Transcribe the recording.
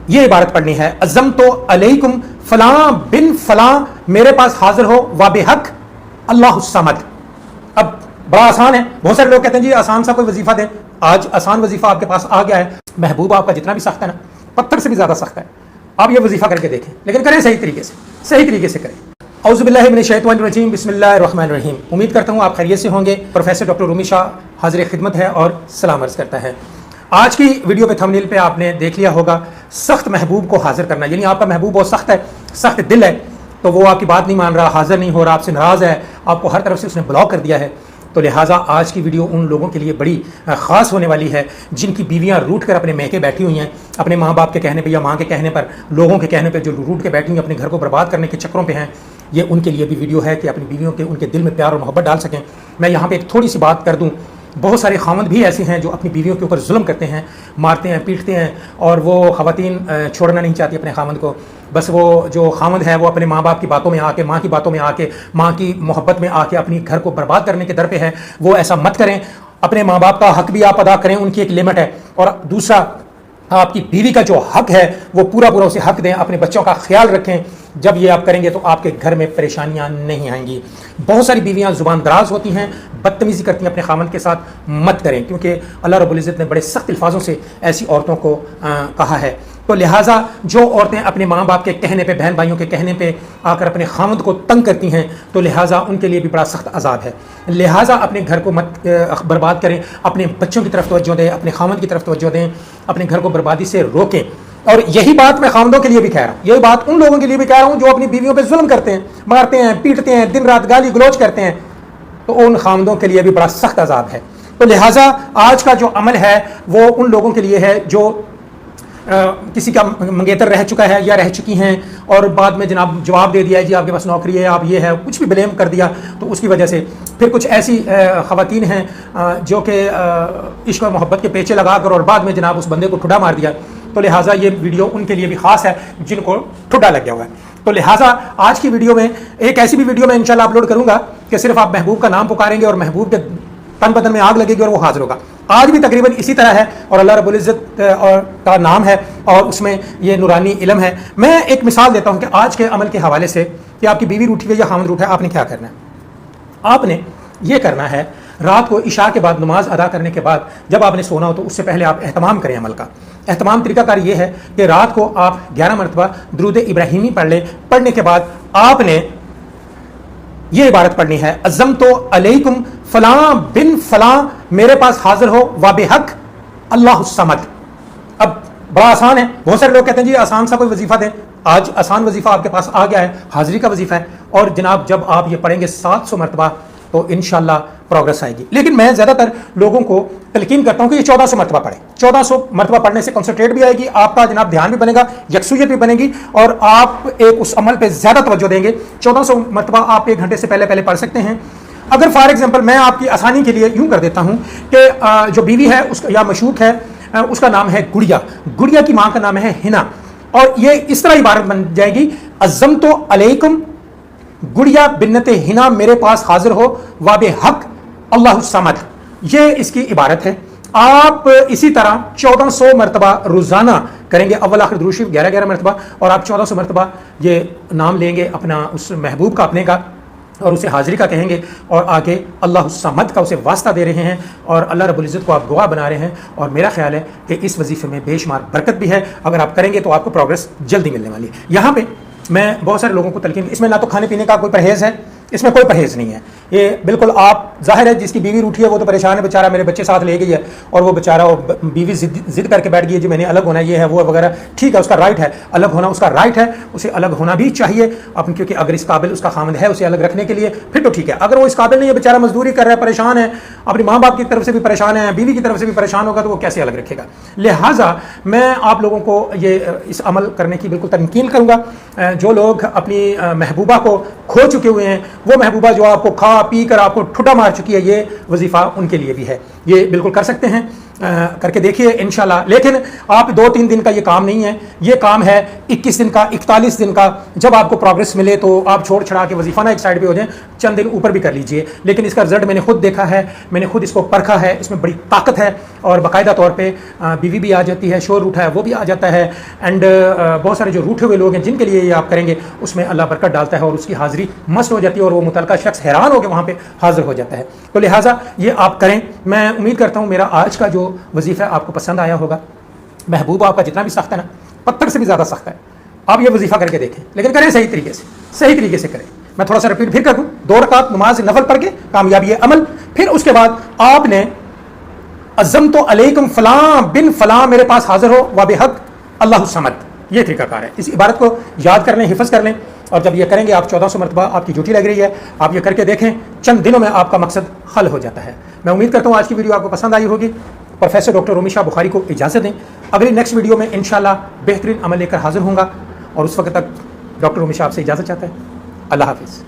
یہ عبارت پڑھنی ہے، عزمت علیکم فلاں بن فلاں میرے پاس حاضر ہو وابحق اللہ الصمد۔ اب بڑا آسان ہے، بہت سارے لوگ کہتے ہیں جی آسان سا کوئی وظیفہ دیں، آج آسان وظیفہ آپ کے پاس آ گیا ہے، محبوب آپ کا جتنا بھی سخت ہے نا، پتھر سے بھی زیادہ سخت ہے، آپ یہ وظیفہ کر کے دیکھیں، لیکن کریں صحیح طریقے سے کریں۔ اعوذ باللہ من الشیطان الرجیم، بسم اللہ الرحمن الرحیم۔ امید کرتا ہوں آپ خیریت سے ہوں گے۔ پروفیسر ڈاکٹر رومی شاہ حاضر خدمت ہے اور سلام عرض کرتا ہے۔ آج کی ویڈیو پہ تھمبنیل پہ آپ نے دیکھ لیا ہوگا، سخت محبوب کو حاضر کرنا، یعنی آپ کا محبوب بہت سخت ہے، سخت دل ہے، تو وہ آپ کی بات نہیں مان رہا، حاضر نہیں ہو رہا، آپ سے ناراض ہے، آپ کو ہر طرف سے اس نے بلاک کر دیا ہے، تو لہٰذا آج کی ویڈیو ان لوگوں کے لیے بڑی خاص ہونے والی ہے جن کی بیویاں روٹ کر اپنے میکے بیٹھی ہوئی ہیں، اپنے ماں باپ کے کہنے پہ یا ماں کے کہنے پر، لوگوں کے کہنے پہ جو روٹ کے بیٹھی ہوئی ہیں، اپنے گھر کو برباد کرنے کے چکروں پہ ہیں۔ یہ ان کے لیے بھی ویڈیو ہے کہ اپنی بیویوں کے ان کے دل میں پیار اور محبت ڈال سکیں۔ میں یہاں پہ ایک تھوڑی سی بات کر دوں، بہت سارے خاوند بھی ایسے ہیں جو اپنی بیویوں کے اوپر ظلم کرتے ہیں، مارتے ہیں، پیٹتے ہیں، اور وہ خواتین چھوڑنا نہیں چاہتی اپنے خاوند کو، بس وہ جو خاوند ہے وہ اپنے ماں باپ کی باتوں میں آ کے، ماں کی باتوں میں آ کے، ماں کی محبت میں آ کے اپنی گھر کو برباد کرنے کے در پہ ہے۔ وہ ایسا مت کریں، اپنے ماں باپ کا حق بھی آپ ادا کریں، ان کی ایک لمٹ ہے، اور دوسرا آپ کی بیوی کا جو حق ہے وہ پورا اسے حق دیں، اپنے بچوں کا خیال رکھیں۔ جب یہ آپ کریں گے تو آپ کے گھر میں پریشانیاں نہیں آئیں گی۔ بہت ساری بیویاں زبان دراز ہوتی ہیں، بدتمیزی کرتی ہیں اپنے خاوند کے ساتھ، مت کریں، کیونکہ اللہ رب العزت نے بڑے سخت الفاظوں سے ایسی عورتوں کو کہا ہے۔ تو لہٰذا جو عورتیں اپنے ماں باپ کے کہنے پہ، بہن بھائیوں کے کہنے پہ آ کر اپنے خاوند کو تنگ کرتی ہیں، تو لہٰذا ان کے لیے بھی بڑا سخت عذاب ہے۔ لہٰذا اپنے گھر کو مت برباد کریں، اپنے بچوں کی طرف توجہ دیں، اپنے خاوند کی طرف توجہ دیں، اپنے گھر کو بربادی سے روکیں۔ اور یہی بات میں خاوندوں کے لیے بھی کہہ رہا ہوں، یہی بات ان لوگوں کے لیے بھی کہہ رہا ہوں جو اپنی بیویوں پہ ظلم کرتے ہیں، مارتے ہیں، پیٹتے ہیں، دن رات گالی گلوچ کرتے ہیں، تو ان خاوندوں کے لیے بھی بڑا سخت عذاب ہے۔ تو لہٰذا آج کا جو عمل ہے وہ ان لوگوں کے لیے ہے جو کسی کا منگیتر رہ چکا ہے یا رہ چکی ہیں، اور بعد میں جناب جواب دے دیا ہے جی آپ کے پاس نوکری ہے، آپ یہ ہے، کچھ بھی بلیم کر دیا، تو اس کی وجہ سے پھر کچھ ایسی خواتین ہیں جو کہ عشق اور محبت کے پیچے لگا کر اور بعد میں جناب اس بندے کو ٹھڈا مار دیا۔ تو لہٰذا یہ ویڈیو ان کے لیے بھی خاص ہے جن کو ٹھڈا لگ گیا ہوا ہے۔ تو لہٰذا آج کی ویڈیو میں ایک ایسی بھی ویڈیو میں انشاءاللہ اپلوڈ کروں گا کہ صرف آپ محبوب کا نام پکاریں گے اور محبوب کے تن بدن میں آگ لگے گی اور وہ حاضر ہوگا۔ آج بھی تقریباً اسی طرح ہے، اور اللہ رب العزت کا نام ہے اور اس میں یہ نورانی علم ہے۔ میں ایک مثال دیتا ہوں کہ آج کے عمل کے حوالے سے کہ آپ کی بیوی روٹھی ہوئی یا خاوند روٹھا ہے، آپ نے کیا کرنا ہے؟ آپ نے یہ کرنا ہے، رات کو عشاء کے بعد نماز ادا کرنے کے بعد جب آپ نے سونا ہو تو اس سے پہلے آپ اہتمام کریں عمل کا۔ اہتمام طریقہ کار یہ ہے کہ رات کو آپ 11 مرتبہ درود ابراہیمی پڑھ لیں۔ پڑھنے کے بعد آپ نے یہ عبارت پڑھنی ہے، عزمت علیکم فلاں بن فلاں میرے پاس حاضر ہو وابحق اللہ الصمد۔ اب بڑا آسان ہے، بہت سارے لوگ کہتے ہیں جی آسان سا کوئی وظیفہ دیں، آج آسان وظیفہ آپ کے پاس آ گیا ہے، حاضری کا وظیفہ ہے، اور جناب جب آپ یہ پڑھیں گے 700 مرتبہ تو انشاءاللہ پروگرس آئے گی۔ لیکن میں زیادہ تر لوگوں کو تلقین کرتا ہوں کہ یہ 1400 مرتبہ پڑھیں۔ 1400 مرتبہ پڑھنے سے کنسنٹریٹ بھی آئے گی، آپ کا جناب دھیان بھی بنے گا، یکسویت بھی بنے گی، اور آپ ایک اس عمل پہ زیادہ توجہ دیں گے۔ 1400 مرتبہ آپ 1 گھنٹے سے پہلے پڑھ سکتے ہیں۔ اگر فار ایگزامپل میں آپ کی آسانی کے لیے یوں کر دیتا ہوں کہ جو بیوی ہے اس کا یا مشوق ہے اس کا نام ہے گڑیا، گڑیا کی ماں کا نام ہے ہنا، اور یہ اس طرح عبارت بن جائے گی، عزمت علیکم گڑیا بنت ہنا میرے پاس حاضر ہو وابحق اللہ الصمد۔ یہ اس کی عبارت ہے۔ آپ اسی طرح 1400 مرتبہ روزانہ کریں گے، اول آخر درود شریف 11 مرتبہ، اور آپ 1400 مرتبہ یہ نام لیں گے اپنا اس محبوب کا، اپنے کا، اور اسے حاضری کا کہیں گے، اور آگے اللہ الصمد کا اسے واسطہ دے رہے ہیں، اور اللہ رب العزت کو آپ گواہ بنا رہے ہیں۔ اور میرا خیال ہے کہ اس وظیفے میں بے شمار برکت بھی ہے، اگر آپ کریں گے تو آپ کو پروگرس جلدی ملنے والی ہے۔ یہاں پہ میں بہت سارے لوگوں کو تلقین، اس میں نہ تو کھانے پینے کا کوئی پرہیز ہے، اس میں کوئی پرہیز نہیں ہے، یہ بالکل آپ ظاہر ہے جس کی بیوی روٹھی ہے وہ تو پریشان ہے بیچارہ، میرے بچے ساتھ لے گئی ہے اور وہ بیچارہ بیوی ضد کر کے بیٹھ گئی ہے جی میں نے الگ ہونا ہے، یہ ہے وہ وغیرہ، ٹھیک ہے اس کا رائٹ ہے، الگ ہونا اس کا رائٹ ہے، اسے الگ ہونا بھی چاہیے کیونکہ اگر اس قابل اس کا خامد ہے اسے الگ رکھنے کے لیے پھر تو ٹھیک ہے۔ اگر وہ اس قابل نہیں ہے، بیچارہ مزدوری کر رہا ہے، پریشان ہے، اپنی ماں باپ کی طرف سے بھی پریشان ہے، بیوی کی طرف سے بھی پریشان ہوگا، تو وہ کیسے الگ رکھے گا؟ لہٰذا میں آپ لوگوں کو یہ اس عمل کرنے کی بالکل تنقید کروں گا۔ جو لوگ اپنی محبوبہ کو کھو چکے ہوئے ہیں، وہ محبوبہ جو آپ کو کھا پی کر آپ کو ٹھڈا مار چکی ہے، یہ وظیفہ ان کے لیے بھی ہے، یہ بالکل کر سکتے ہیں۔ کر کے دیکھیے انشاءاللہ. لیکن آپ 2-3 دن کا یہ کام نہیں ہے, یہ کام ہے 21 دن کا, 41 دن کا. جب آپ کو پروگرس ملے تو آپ چھوڑ چھڑا کے وظیفہ نہ ایک سائڈ پہ ہو جائیں, چند دن اوپر بھی کر لیجئے. لیکن اس کا رزلٹ میں نے خود دیکھا ہے, میں نے خود اس کو پرکھا ہے, اس میں بڑی طاقت ہے, اور باقاعدہ طور پہ بیوی بھی آ جاتی ہے, شور روٹھا ہے وہ بھی آ جاتا ہے, اینڈ بہت سارے جو روٹھے ہوئے لوگ ہیں جن کے لیے یہ آپ کریں گے اس میں اللہ برکت ڈالتا ہے, اور اس کی حاضری مست ہو جاتی ہے, اور وہ متعلقہ شخص حیران ہو کے وہاں پہ حاضر ہو جاتا ہے. تو لہٰذا یہ آپ کریں. میں امید کرتا ہوں میرا آج کا جو وظیفہ آپ کو پسند آیا ہوگا. محبوب آپ کا جتنا بھی سخت ہے نا, پتھر سے بھی زیادہ سخت ہے. آپ یہ وظیفہ کر کے دیکھیں, لیکن کریں صحیح طریقے سے کریں. میں تھوڑا سا رپیٹ پھر کر دوں, 2 رکعت نماز نفل پڑھ کے کامیابی عمل. پھر اس کے بعد آپ نے عزمت علیکم فلاں بن فلاں میرے پاس حاضر ہو و بحق اللہ الصمد, یہ طریقہ کار ہے. اس عبارت کو یاد کر لیں, حفظ کر لیں, اور جب یہ کریں گے آپ 1400 مرتبہ آپ کی ڈیوٹی لگ رہی ہے, آپ یہ کر کے دیکھیں, چند دنوں میں آپ کا مقصد حل ہو جاتا ہے. میں امید کرتا ہوں آج کی ویڈیو آپ کو پسند آئی ہوگی. پروفیسر ڈاکٹر رومی شاہ بخاری کو اجازت دیں. اگلی نیکسٹ ویڈیو میں انشاءاللہ بہترین عمل لے کر حاضر ہوں گا, اور اس وقت تک ڈاکٹر رومی شاہ آپ سے اجازت چاہتا ہے. اللہ حافظ.